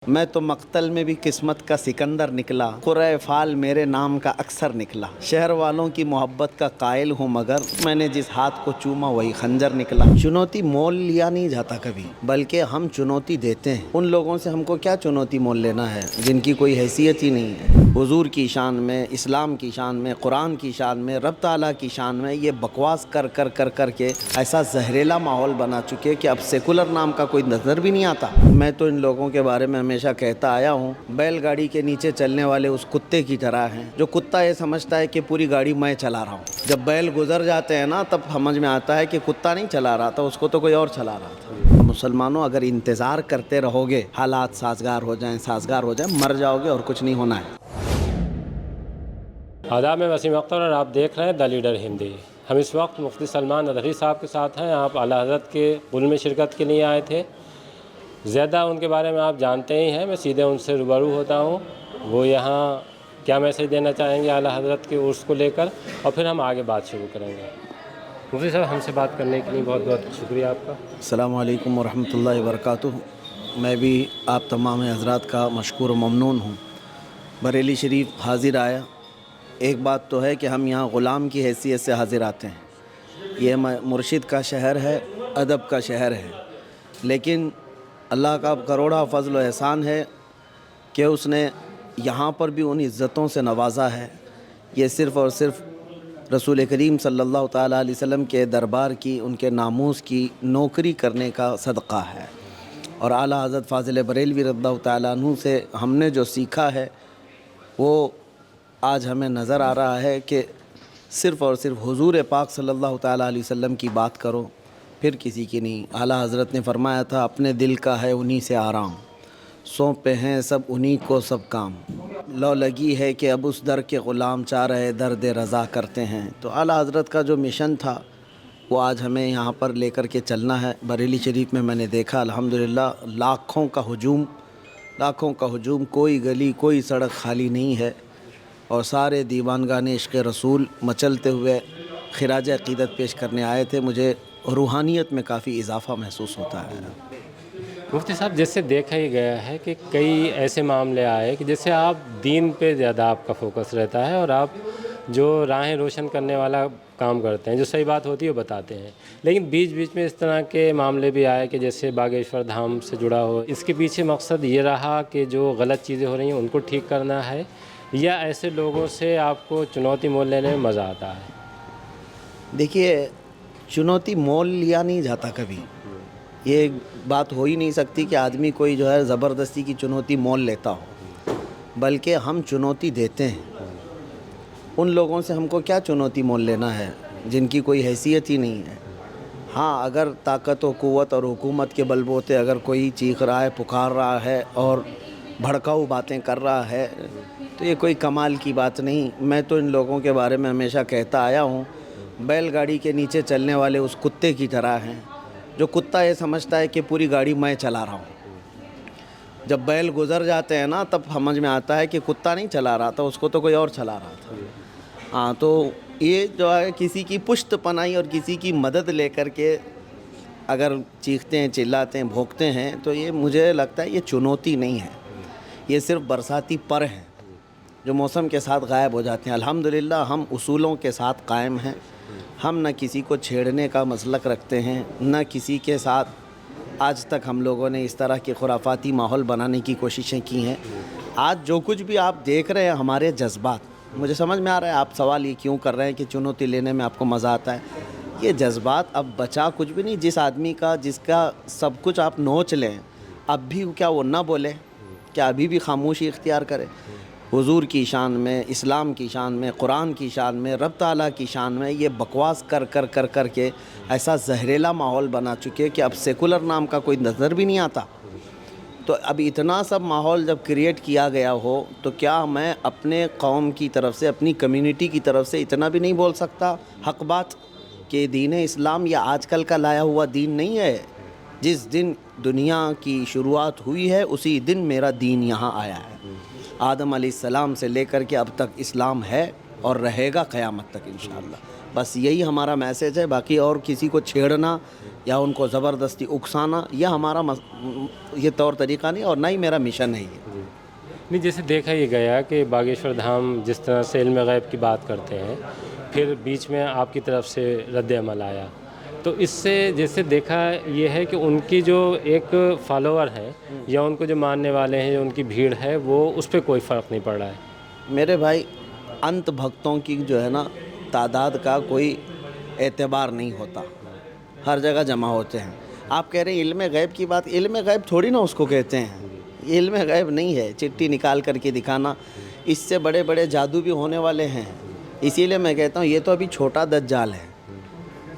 میں تو مقتل میں بھی قسمت کا سکندر نکلا، قرۂ فال میرے نام کا اکثر نکلا، شہر والوں کی محبت کا قائل ہوں مگر میں نے جس ہاتھ کو چوما وہی خنجر نکلا۔ چنوتی مول لیا نہیں جاتا کبھی، بلکہ ہم چنوتی دیتے ہیں۔ ان لوگوں سے ہم کو کیا چنوتی مول لینا ہے جن کی کوئی حیثیت ہی نہیں ہے۔ حضور کی شان میں، اسلام کی شان میں، قرآن کی شان میں، رب تعالیٰ کی شان میں یہ بکواس کر کے ایسا زہریلا ماحول بنا چکے کہ اب سیکولر نام کا کوئی نظر بھی نہیں آتا۔ میں تو ان لوگوں کے بارے میں ہمیشہ کہتا آیا ہوں، بیل گاڑی کے نیچے چلنے والے اس کتے کی طرح ہیں جو کتا یہ سمجھتا ہے کہ پوری گاڑی میں چلا رہا ہوں۔ جب بیل گزر جاتے ہیں نا تب سمجھ میں آتا ہے کہ کتا نہیں چلا رہا تھا، اس کو تو کوئی اور چلا رہا تھا۔ مسلمانوں اگر انتظار کرتے رہو گے حالات سازگار ہو جائیں، مر جاؤ گے اور کچھ نہیں ہونا ہے۔ آداب، میں وسیم اختر اور آپ دیکھ رہے ہیں دا لیڈر ہندی۔ ہم اس وقت مفتی سلمان ندوی صاحب کے ساتھ ہیں۔ آپ اعلیٰ حضرت کے پل میں شرکت کے لیے آئے تھے۔ زیادہ ان کے بارے میں آپ جانتے ہی ہیں، میں سیدھے ان سے روبرو ہوتا ہوں۔ وہ یہاں کیا میسیج دینا چاہیں گے اعلیٰ حضرت کے عرس کو لے کر، اور پھر ہم آگے بات شروع کریں گے۔ مفتی صاحب، ہم سے بات کرنے کے لیے بہت بہت شکریہ آپ کا۔ السلام علیکم ورحمۃ اللہ وبرکاتہ۔ میں بھی آپ تمام حضرات کا مشکور و ممنون ہوں۔ بریلی شریف حاضر آیا۔ ایک بات تو ہے کہ ہم یہاں غلام کی حیثیت سے حاضر آتے ہیں۔ یہ مرشد کا شہر ہے، ادب کا شہر ہے، لیکن اللہ کا کروڑا فضل و احسان ہے کہ اس نے یہاں پر بھی ان عزتوں سے نوازا ہے۔ یہ صرف اور صرف رسول کریم صلی اللہ تعالیٰ علیہ وسلم کے دربار کی، ان کے ناموس کی نوکری کرنے کا صدقہ ہے۔ اور اعلیٰ حضرت فاضل بریلوی رضی اللہ تعالیٰ عنہ سے ہم نے جو سیکھا ہے وہ آج ہمیں نظر آ رہا ہے کہ صرف اور صرف حضور پاک صلی اللہ تعالیٰ علیہ وسلم کی بات کرو، پھر کسی کی نہیں۔ اعلیٰ حضرت نے فرمایا تھا، اپنے دل کا ہے انہی سے آرام، سونپے ہیں سب انہی کو سب کام، لو لگی ہے کہ اب اس در کے غلام چاہ رہے درد رضا کرتے ہیں۔ تو اعلیٰ حضرت کا جو مشن تھا وہ آج ہمیں یہاں پر لے کر کے چلنا ہے۔ بریلی شریف میں نے دیکھا الحمدللہ لاکھوں کا ہجوم، کوئی گلی کوئی سڑک خالی نہیں ہے، اور سارے دیوانگان عشق رسول مچلتے ہوئے خراج عقیدت پیش کرنے آئے تھے۔ مجھے روحانیت میں کافی اضافہ محسوس ہوتا ہے۔ مفتی صاحب، جیسے دیکھا ہی گیا ہے کہ کئی ایسے معاملے آئے کہ جیسے آپ دین پہ زیادہ آپ کا فوکس رہتا ہے، اور آپ جو راہیں روشن کرنے والا کام کرتے ہیں، جو صحیح بات ہوتی ہے وہ بتاتے ہیں، لیکن بیچ بیچ میں اس طرح کے معاملے بھی آئے کہ جیسے باگیشور دھام سے جڑا ہو، اس کے پیچھے مقصد یہ رہا کہ جو غلط چیزیں ہو رہی ہیں ان کو ٹھیک کرنا ہے، یا ایسے لوگوں سے آپ کو چنوتی مول لینے میں مزہ آتا ہے؟ دیکھیے، چنوتی مول لیا نہیں جاتا کبھی۔ یہ بات ہو ہی نہیں سکتی کہ آدمی کوئی جو ہے زبردستی کی چنوتی مول لیتا ہو، بلکہ ہم چنوتی دیتے ہیں۔ ان لوگوں سے ہم کو کیا چنوتی مول لینا ہے جن کی کوئی حیثیت ہی نہیں ہے۔ ہاں، اگر طاقت و قوت اور حکومت کے بل بوتے اگر کوئی چیخ رہا ہے، پکار رہا ہے اور بھڑکاؤ باتیں کر رہا ہے تو یہ کوئی کمال کی بات نہیں۔ میں تو ان لوگوں کے بارے میں ہمیشہ کہتا آیا ہوں، بیل گاڑی کے نیچے چلنے والے اس کتے کی طرح ہیں جو کتا یہ سمجھتا ہے کہ پوری گاڑی میں چلا رہا ہوں۔ جب بیل گزر جاتے ہیں نا تب سمجھ میں آتا ہے کہ کتا نہیں چلا رہا تھا، اس کو تو کوئی اور چلا رہا تھا۔ ہاں، تو یہ جو ہے کسی کی پشت پناہی اور کسی کی مدد لے کر کے اگر چیختے ہیں، چلاتے ہیں، بھونکتے ہیں تو یہ مجھے لگتا ہے یہ چنوتی نہیں ہے، یہ صرف برساتی پر ہیں جو موسم کے ساتھ غائب ہو جاتے ہیں۔ الحمدللہ ہم اصولوں کے ساتھ قائم ہیں، ہم نہ کسی کو چھیڑنے کا مسلک رکھتے ہیں، نہ کسی کے ساتھ آج تک ہم لوگوں نے اس طرح کے خرافاتی ماحول بنانے کی کوششیں کی ہیں۔ آج جو کچھ بھی آپ دیکھ رہے ہیں ہمارے جذبات، مجھے سمجھ میں آ رہا ہے آپ سوال یہ کیوں کر رہے ہیں کہ چنوتی لینے میں آپ کو مزہ آتا ہے۔ یہ جذبات اب بچا کچھ بھی نہیں۔ جس آدمی کا جس کا سب کچھ آپ نوچ لیں، اب بھی کیا وہ نہ بولے؟ کیا ابھی بھی خاموشی اختیار کرے؟ حضور کی شان میں، اسلام کی شان میں، قرآن کی شان میں، رب تعالیٰ کی شان میں یہ بکواس کر کے ایسا زہریلا ماحول بنا چکے کہ اب سیکولر نام کا کوئی نظر بھی نہیں آتا۔ تو اب اتنا سب ماحول جب کریٹ کیا گیا ہو تو کیا میں اپنے قوم کی طرف سے، اپنی کمیونٹی کی طرف سے اتنا بھی نہیں بول سکتا حق بات کہ دین اسلام یہ آج کل کا لایا ہوا دین نہیں ہے؟ جس دن دنیا کی شروعات ہوئی ہے اسی دن میرا دین یہاں آیا ہے۔ آدم علیہ السلام سے لے کر کے اب تک اسلام ہے، اور رہے گا قیامت تک انشاءاللہ. بس یہی ہمارا میسیج ہے. باقی اور کسی کو چھیڑنا یا ان کو زبردستی اکسانا یہ ہمارا یہ طور طریقہ نہیں اور نہ ہی میرا مشن ہے یہ. نہیں، جیسے دیکھا یہ گیا کہ باگیشور دھام جس طرح سے علم غیب کی بات کرتے ہیں، پھر بیچ میں آپ کی طرف سے رد عمل آیا، تو اس سے جیسے دیکھا یہ ہے کہ ان کی جو ایک فالوور ہے یا ان کو جو ماننے والے ہیں، ان کی بھیڑ ہے، وہ اس پہ کوئی فرق نہیں پڑ رہا ہے. میرے بھائی انت بھکتوں کی جو ہے نا تعداد کا کوئی اعتبار نہیں ہوتا، ہر جگہ جمع ہوتے ہیں. آپ کہہ رہے ہیں علم غیب کی بات، علم غیب تھوڑی نا اس کو کہتے ہیں. یہ علم غیب نہیں ہے چٹھی نکال کر کے دکھانا. اس سے بڑے بڑے جادو بھی ہونے والے ہیں. اسی لیے میں کہتا ہوں یہ تو ابھی چھوٹا دجال ہے.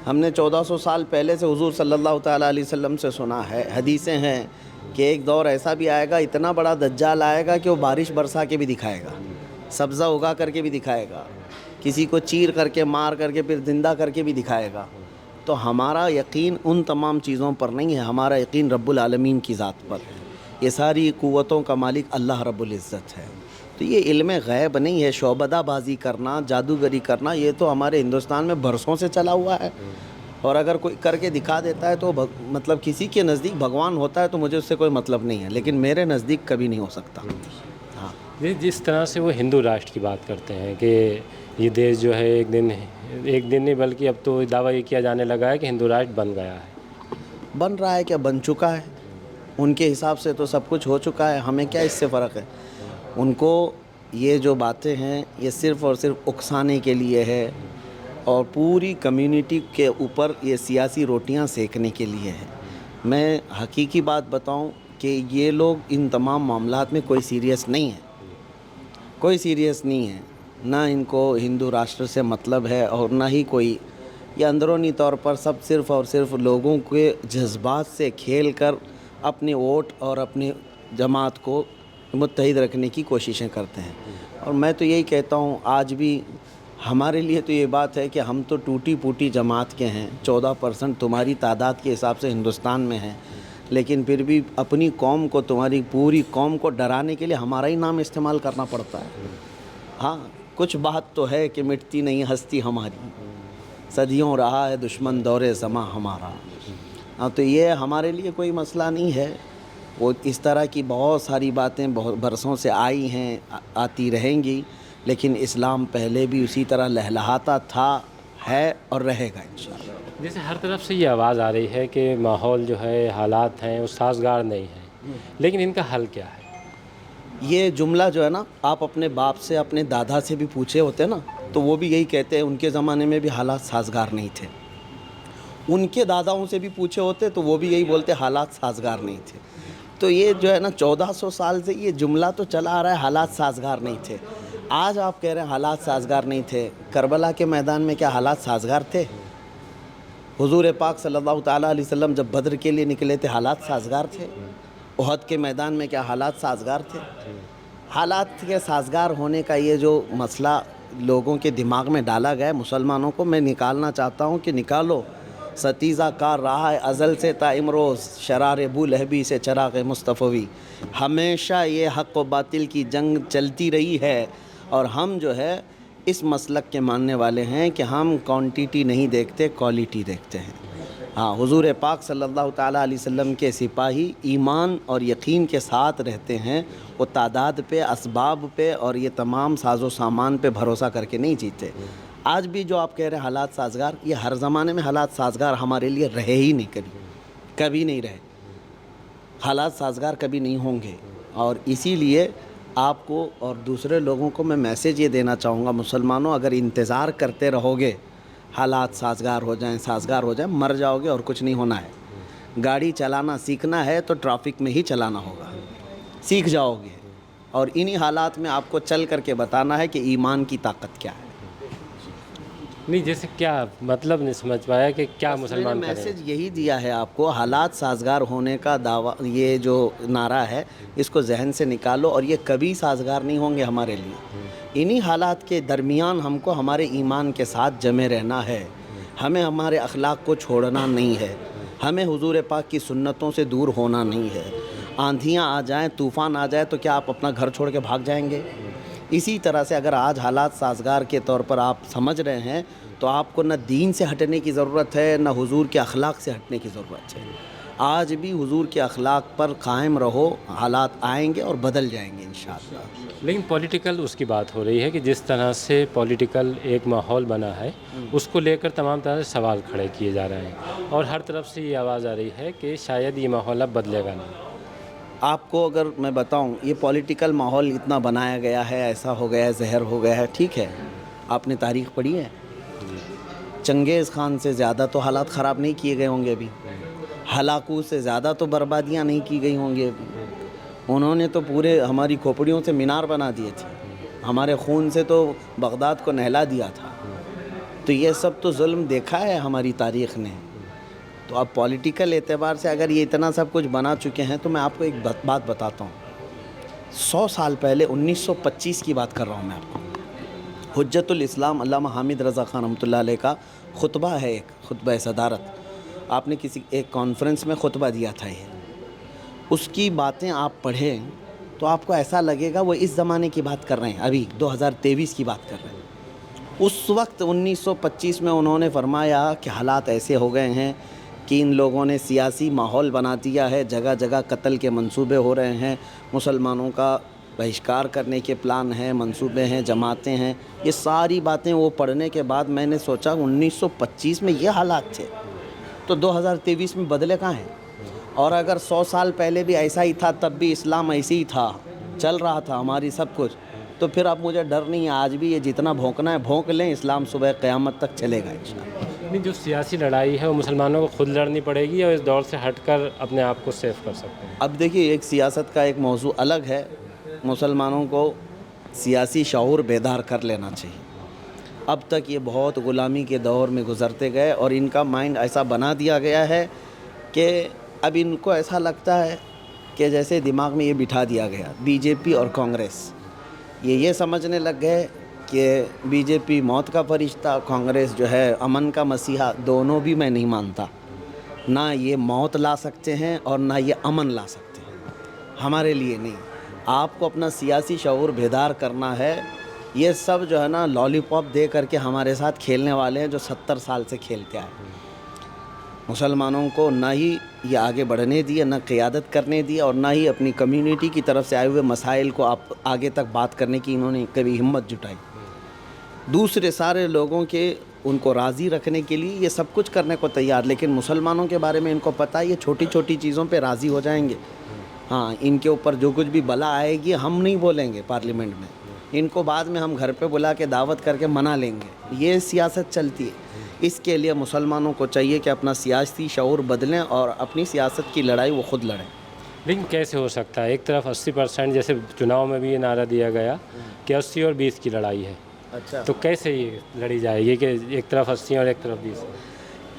ہم نے 1400 سال پہلے سے حضور صلی اللہ تعالیٰ علیہ وسلم سے سنا ہے، حدیثیں ہیں کہ ایک دور ایسا بھی آئے گا، اتنا بڑا دجال آئے گا کہ وہ بارش برسا کے بھی دکھائے گا، سبزہ اگا کر کے بھی دکھائے گا، کسی کو چیر کر کے مار کر کے پھر زندہ کر کے بھی دکھائے گا. تو ہمارا یقین ان تمام چیزوں پر نہیں ہے، ہمارا یقین رب العالمین کی ذات پر ہے. یہ ساری قوتوں کا مالک اللہ رب العزت ہے. تو یہ علم غیب نہیں ہے. شعبدہ بازی کرنا، جادوگری کرنا، یہ تو ہمارے ہندوستان میں برسوں سے چلا ہوا ہے. اور اگر کوئی کر کے دکھا دیتا ہے تو مطلب کسی کے نزدیک بھگوان ہوتا ہے تو مجھے اس سے کوئی مطلب نہیں ہے، لیکن میرے نزدیک کبھی نہیں ہو سکتا. ہاں، جس طرح سے وہ ہندو راشٹر کی بات کرتے ہیں کہ یہ دیش جو ہے ایک دن نہیں بلکہ اب تو دعویٰ یہ کیا جانے لگا ہے کہ ہندو راشٹر بن گیا ہے. بن رہا ہے کیا؟ بن چکا ہے. ان کے حساب سے تو سب کچھ ہو چکا ہے. ہمیں کیا اس سے فرق ہے؟ ان کو یہ جو باتیں ہیں یہ صرف اور صرف اکسانے کے لیے ہے اور پوری کمیونٹی کے اوپر یہ سیاسی روٹیاں سیکنے کے لیے ہے. میں حقیقی بات بتاؤں کہ یہ لوگ ان تمام معاملات میں کوئی سیریس نہیں ہے، کوئی سیریس نہیں ہے. نہ ان کو ہندو راشٹر سے مطلب ہے اور نہ ہی کوئی. یہ اندرونی طور پر سب صرف اور صرف لوگوں کے جذبات سے کھیل کر اپنے ووٹ اور اپنی جماعت کو متحد رکھنے کی کوششیں کرتے ہیں. اور میں تو یہی کہتا ہوں آج بھی ہمارے لیے تو یہ بات ہے کہ ہم تو ٹوٹی پوٹی جماعت کے ہیں. 14% تمہاری تعداد کے حساب سے ہندوستان میں ہیں، لیکن پھر بھی اپنی قوم کو، تمہاری پوری قوم کو ڈرانے کے لیے ہمارا ہی نام استعمال کرنا پڑتا ہے. ہاں، کچھ بات تو ہے کہ مٹتی نہیں ہستی ہماری، صدیوں رہا ہے دشمن دور زماں ہمارا. ہاں، تو یہ ہمارے لیے کوئی مسئلہ نہیں ہے. وہ اس طرح کی بہت ساری باتیں بہت برسوں سے آئی ہیں، آتی رہیں گی، لیکن اسلام پہلے بھی اسی طرح لہلہاتا تھا، ہے اور رہے گا انشاءاللہ. جیسے ہر طرف سے یہ آواز آ رہی ہے کہ ماحول جو ہے، حالات ہیں، وہ سازگار نہیں ہیں، لیکن ان کا حل کیا ہے؟ یہ جملہ جو ہے نا، آپ اپنے باپ سے، اپنے دادا سے بھی پوچھے ہوتے نا تو وہ بھی یہی کہتے ہیں. ان کے زمانے میں بھی حالات سازگار نہیں تھے. ان کے داداؤں سے بھی پوچھے ہوتے تو وہ بھی یہی بولتے حالات سازگار نہیں تھے. تو یہ جو ہے نا 1400 سال سے یہ جملہ تو چلا آ رہا ہے حالات سازگار نہیں تھے. آج آپ کہہ رہے ہیں حالات سازگار نہیں تھے. کربلا کے میدان میں کیا حالات سازگار تھے؟ حضور پاک صلی اللہ تعالیٰ علیہ وسلم جب بدر کے لیے نکلے تھے حالات سازگار تھے؟ احد کے میدان میں کیا حالات سازگار تھے؟ حالات کے سازگار ہونے کا یہ جو مسئلہ لوگوں کے دماغ میں ڈالا گیا ہے مسلمانوں کو، میں نکالنا چاہتا ہوں کہ نکالو. ستیزہ کار رہا ہے ازل سے تا امروز، شرار بولہبی سے چراغ مصطفی. ہمیشہ یہ حق و باطل کی جنگ چلتی رہی ہے اور ہم جو ہے اس مسلک کے ماننے والے ہیں کہ ہم کوانٹیٹی نہیں دیکھتے، کوالٹی دیکھتے ہیں. ہاں، حضور پاک صلی اللہ تعالیٰ علیہ وسلم کے سپاہی ایمان اور یقین کے ساتھ رہتے ہیں. وہ تعداد پہ، اسباب پہ اور یہ تمام ساز و سامان پہ بھروسہ کر کے نہیں جیتے. آج بھی جو آپ کہہ رہے ہیں حالات سازگار، یہ ہر زمانے میں حالات سازگار ہمارے لیے رہے ہی نہیں، کبھی نہیں رہے. حالات سازگار کبھی نہیں ہوں گے. اور اسی لیے آپ کو اور دوسرے لوگوں کو میں میسیج یہ دینا چاہوں گا، مسلمانوں اگر انتظار کرتے رہو گے حالات سازگار ہو جائیں، مر جاؤ گے اور کچھ نہیں ہونا ہے. گاڑی چلانا سیکھنا ہے تو ٹرافک میں ہی چلانا ہوگا، سیکھ جاؤ گے. اور انہی حالات میں آپ کو چل کر کے بتانا ہے کہ ایمان کی طاقت کیا ہے. نہیں، جیسے کیا مطلب نہیں سمجھ پایا کہ کیا مسلمان میں نے کریں؟ میسیج یہی دیا ہے آپ کو، حالات سازگار ہونے کا دعویٰ، یہ جو نعرہ ہے اس کو ذہن سے نکالو. اور یہ کبھی سازگار نہیں ہوں گے ہمارے لیے. انہی حالات کے درمیان ہم کو ہمارے ایمان کے ساتھ جمے رہنا ہے. ہمیں ہمارے اخلاق کو چھوڑنا نہیں ہے. ہمیں حضور پاک کی سنتوں سے دور ہونا نہیں ہے. آندھیاں آ جائیں، طوفان آ جائے تو کیا آپ اپنا گھر چھوڑ کے بھاگ جائیں گے؟ اسی طرح سے اگر آج حالات سازگار کے طور پر آپ سمجھ رہے ہیں تو آپ کو نہ دین سے ہٹنے کی ضرورت ہے نہ حضور کے اخلاق سے ہٹنے کی ضرورت ہے. آج بھی حضور کے اخلاق پر قائم رہو, حالات آئیں گے اور بدل جائیں گے انشاءاللہ. لیکن پولیٹیکل اس کی بات ہو رہی ہے کہ جس طرح سے پولیٹیکل ایک ماحول بنا ہے اس کو لے کر تمام طرح سے سوال کھڑے کیے جا رہے ہیں اور ہر طرف سے یہ آواز آ رہی ہے کہ شاید یہ ماحول اب بدلے گا نہیں. آپ کو اگر میں بتاؤں یہ پولیٹیکل ماحول اتنا بنایا گیا ہے, ایسا ہو گیا ہے, زہر ہو گیا ہے, ٹھیک ہے, آپ نے تاریخ پڑھی ہے, چنگیز خان سے زیادہ تو حالات خراب نہیں کیے گئے ہوں گے ابھی, ہلاکو سے زیادہ تو بربادیاں نہیں کی گئی ہوں گی ابھی. انہوں نے تو پورے ہماری کھوپڑیوں سے مینار بنا دیے تھے, ہمارے خون سے تو بغداد کو نہلا دیا تھا. تو یہ سب تو ظلم دیکھا ہے ہماری تاریخ نے. تو اب پولیٹیکل اعتبار سے اگر یہ اتنا سب کچھ بنا چکے ہیں تو میں آپ کو ایک بات بتاتا ہوں. 100 سال پہلے 1925 کی بات کر رہا ہوں میں آپ کو. حجت الاسلام علامہ حامد رضا خان رحمۃ اللہ علیہ کا خطبہ ہے, ایک خطبہ صدارت. آپ نے کسی ایک کانفرنس میں خطبہ دیا تھا, یہ اس کی باتیں آپ پڑھیں تو آپ کو ایسا لگے گا وہ اس زمانے کی بات کر رہے ہیں, ابھی 2023 کی بات کر رہے ہیں. اس وقت 1925 میں انہوں نے فرمایا کہ حالات ایسے ہو گئے ہیں کہ ان لوگوں نے سیاسی ماحول بنا دیا ہے, جگہ جگہ قتل کے منصوبے ہو رہے ہیں, مسلمانوں کا بہشکار کرنے کے پلان ہیں, منصوبے ہیں, جماعتیں ہیں. یہ ساری باتیں وہ پڑھنے کے بعد میں نے سوچا 1925 میں یہ حالات تھے تو 2023 میں بدلے کہاں ہیں؟ اور اگر 100 سال پہلے بھی ایسا ہی تھا تب بھی اسلام ایسے ہی تھا, چل رہا تھا ہماری سب کچھ, تو پھر اب مجھے ڈر نہیں ہے. آج بھی یہ جتنا بھونکنا ہے بھونک لیں, اسلام صبح قیامت تک چلے گا انشاءاللہ. جو سیاسی لڑائی ہے وہ مسلمانوں کو خود لڑنی پڑے گی اور اس دور سے ہٹ کر اپنے آپ کو سیف کر سکتے ہیں. اب دیکھیے ایک سیاست کا ایک موضوع الگ ہے, مسلمانوں کو سیاسی شعور بیدار کر لینا چاہیے. اب تک یہ بہت غلامی کے دور میں گزرتے گئے اور ان کا مائنڈ ایسا بنا دیا گیا ہے کہ اب ان کو ایسا لگتا ہے کہ جیسے دماغ میں یہ بٹھا دیا گیا بی جے پی اور کانگریس, یہ سمجھنے لگ گئے کہ بی جے پی موت کا فرشتہ, کانگریس جو ہے امن کا مسیحا. دونوں بھی میں نہیں مانتا, نہ یہ موت لا سکتے ہیں اور نہ یہ امن لا سکتے ہیں, ہمارے لیے نہیں. آپ کو اپنا سیاسی شعور بیدار کرنا ہے. یہ سب جو ہے نا لالی پاپ دے کر کے ہمارے ساتھ کھیلنے والے ہیں جو 70 سال سے کھیلتے آئے. مسلمانوں کو نہ ہی یہ آگے بڑھنے دیا, نہ قیادت کرنے دیا, اور نہ ہی اپنی کمیونٹی کی طرف سے آئے ہوئے مسائل کو آپ آگے تک بات کرنے کی انہوں نے کبھی ہمت جٹائی. دوسرے سارے لوگوں کے ان کو راضی رکھنے کے لیے یہ سب کچھ کرنے کو تیار, لیکن مسلمانوں کے بارے میں ان کو پتہ ہے یہ چھوٹی چھوٹی چیزوں پہ راضی ہو جائیں گے. ہاں, ان کے اوپر جو کچھ بھی بلا آئے گی ہم نہیں بولیں گے پارلیمنٹ میں, ان کو بعد میں ہم گھر پہ بلا کے دعوت کر کے منا لیں گے. یہ سیاست چلتی ہے. اس کے لیے مسلمانوں کو چاہیے کہ اپنا سیاسی شعور بدلیں اور اپنی سیاست کی لڑائی وہ خود لڑیں. لیکن کیسے ہو سکتا ہے؟ ایک طرف 80% جیسے چناؤ میں بھی یہ نعرہ دیا گیا کہ 80 اور 20 کی لڑائی ہے. اچھا, تو کیسے یہ لڑی جائے گی کہ ایک طرف 80 اور ایک طرف 20؟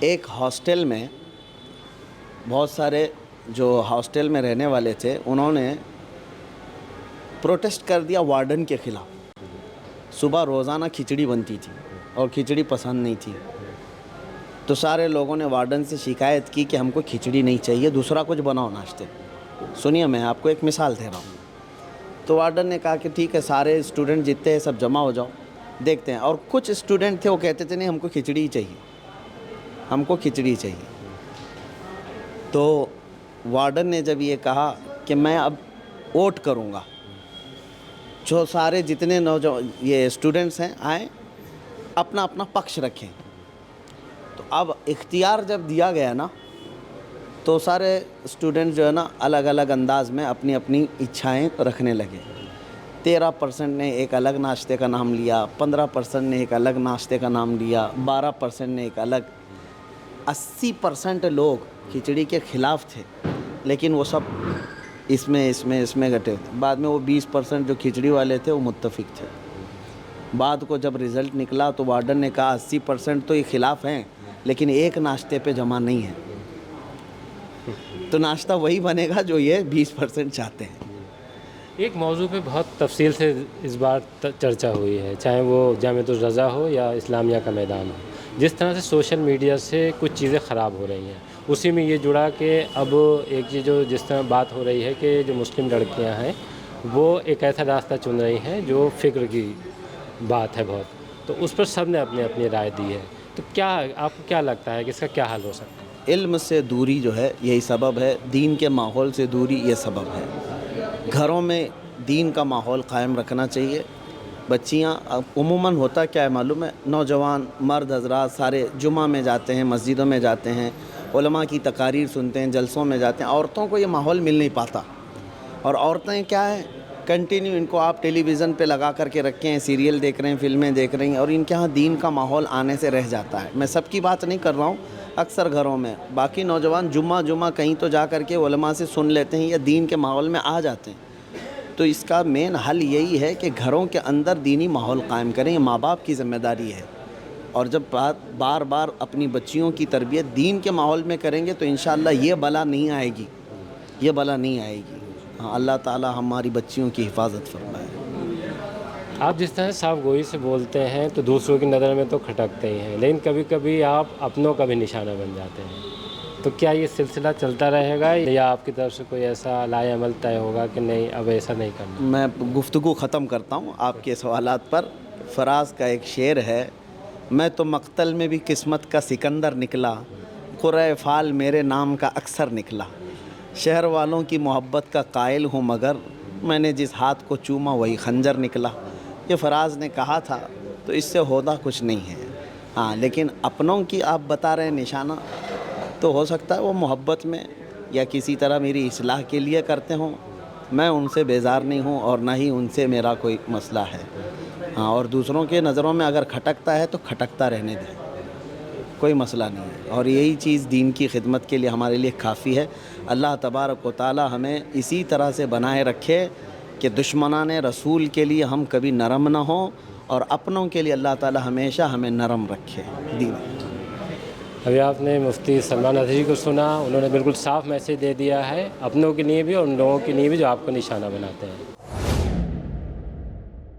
ایک ہاسٹل میں بہت سارے جو ہاسٹل میں رہنے والے تھے انہوں نے پروٹیسٹ کر دیا وارڈن کے خلاف. صبح روزانہ کھچڑی بنتی تھی اور کھچڑی پسند نہیں تھی, تو سارے لوگوں نے وارڈن سے شکایت کی کہ ہم کو کھچڑی نہیں چاہیے, دوسرا کچھ بناؤ ناشتے. سنیے میں آپ کو ایک مثال دے رہا ہوں. تو وارڈن نے کہا کہ ٹھیک ہے سارے اسٹوڈنٹ جتنے ہیں سب جمع ہو جاؤ, دیکھتے ہیں. اور کچھ اسٹوڈنٹ تھے وہ کہتے تھے نہیں ہم کو کھچڑی ہی چاہیے, ہم کو کھچڑی چاہیے. تو وارڈن نے جب یہ کہا کہ میں اب ووٹ کروں گا, جو سارے جتنے نوجوان یہ اسٹوڈنٹس ہیں آئیں اپنا اپنا پکش رکھیں. تو اب اختیار جب دیا گیا نا تو سارے اسٹوڈنٹ جو ہے نا الگ الگ انداز میں اپنی اپنی اچھائیں رکھنے لگے. 13% نے ایک الگ ناشتے کا نام لیا, 15% نے ایک الگ ناشتے کا نام لیا, 12% نے ایک الگ. 80% لوگ کھچڑی کے خلاف تھے لیکن وہ سب اس میں گٹے تھے. بعد میں وہ 20% جو کھچڑی والے تھے وہ متفق تھے. بعد کو جب رزلٹ نکلا تو وارڈن نے کہا 80% تو یہ خلاف ہیں لیکن ایک ناشتے پہ جمع نہیں ہے, تو ناشتہ وہی بنے گا جو یہ 20% چاہتے ہیں. ایک موضوع پہ بہت تفصیل سے اس بار چرچا ہوئی ہے, چاہے وہ جامعۃ الرضا ہو یا اسلامیہ کا میدان ہو. جس طرح سے سوشل میڈیا سے کچھ چیزیں خراب ہو رہی ہیں, اسی میں یہ جڑا کہ اب ایک یہ جو جس طرح بات ہو رہی ہے کہ جو مسلم لڑکیاں ہیں وہ ایک ایسا راستہ چن رہی ہیں جو فکر کی بات ہے بہت، تو اس پر سب نے اپنی اپنی رائے دی ہے، تو کیا آپ کو کیا لگتا ہے کہ اس کا کیا حل ہو سکتا ہے؟ علم سے دوری جو ہے یہی سبب ہے، دین کے ماحول سے دوری یہ سبب ہے۔ گھروں میں دین کا ماحول قائم رکھنا چاہیے۔ بچیاں عموماً ہوتا کیا ہے معلوم ہے، نوجوان مرد حضرات سارے جمعہ میں جاتے ہیں، مسجدوں میں جاتے ہیں، علماء کی تقاریر سنتے ہیں، جلسوں میں جاتے ہیں، عورتوں کو یہ ماحول مل نہیں پاتا، اور عورتیں کیا ہے کنٹینیو ان کو آپ ٹیلی ویژن پہ لگا کر کے رکھے ہیں، سیریل دیکھ رہے ہیں، فلمیں دیکھ رہی ہیں، اور ان کے ہاں دین کا ماحول آنے سے رہ جاتا ہے۔ میں سب کی بات نہیں کر رہا ہوں، اکثر گھروں میں باقی نوجوان جمعہ کہیں تو جا کر کے علماء سے سن لیتے ہیں یا دین کے ماحول میں آ جاتے ہیں۔ تو اس کا مین حل یہی ہے کہ گھروں کے اندر دینی ماحول قائم کریں، یہ ماں باپ کی ذمہ داری ہے، اور جب بار بار اپنی بچیوں کی تربیت دین کے ماحول میں کریں گے تو انشاءاللہ یہ بلا نہیں آئے گی، یہ بلا نہیں آئے گی۔ ہاں، اللہ تعالی ہماری بچیوں کی حفاظت فرمائے۔ آپ جس طرح صاف گوئی سے بولتے ہیں تو دوسروں کی نظر میں تو کھٹکتے ہی ہیں، لیکن کبھی کبھی آپ اپنوں کا بھی نشانہ بن جاتے ہیں، تو کیا یہ سلسلہ چلتا رہے گا یا آپ کی طرف سے کوئی ایسا لائے عمل طے ہوگا کہ نہیں اب ایسا نہیں کرنا؟ میں گفتگو ختم کرتا ہوں آپ کے سوالات پر۔ فراز کا ایک شعر ہے، میں تو مقتل میں بھی قسمت کا سکندر نکلا، قرۂ فال میرے نام کا اکثر نکلا، شہر والوں کی محبت کا قائل ہوں مگر میں نے جس ہاتھ کو چوما وہی خنجر نکلا۔ یہ فراز نے کہا تھا، تو اس سے ہوتا کچھ نہیں ہے۔ ہاں، لیکن اپنوں کی آپ بتا رہے ہیں نشانہ، تو ہو سکتا ہے وہ محبت میں یا کسی طرح میری اصلاح کے لیے کرتے ہوں، میں ان سے بیزار نہیں ہوں اور نہ ہی ان سے میرا کوئی مسئلہ ہے۔ ہاں، اور دوسروں کے نظروں میں اگر کھٹکتا ہے تو کھٹکتا رہنے دیں، کوئی مسئلہ نہیں ہے، اور یہی چیز دین کی خدمت کے لیے ہمارے لیے کافی ہے۔ اللہ تبارک و تعالی ہمیں اسی طرح سے بنائے رکھے کہ دشمنان رسول کے لیے ہم کبھی نرم نہ ہوں، اور اپنوں کے لیے اللہ تعالی ہمیشہ ہمیں نرم رکھے۔ دین ابھی آپ نے مفتی سلمان اظہری کو سنا، انہوں نے بالکل صاف میسیج دے دیا ہے اپنوں کے لیے بھی اور ان لوگوں کے لیے بھی جو آپ کو نشانہ بناتے ہیں۔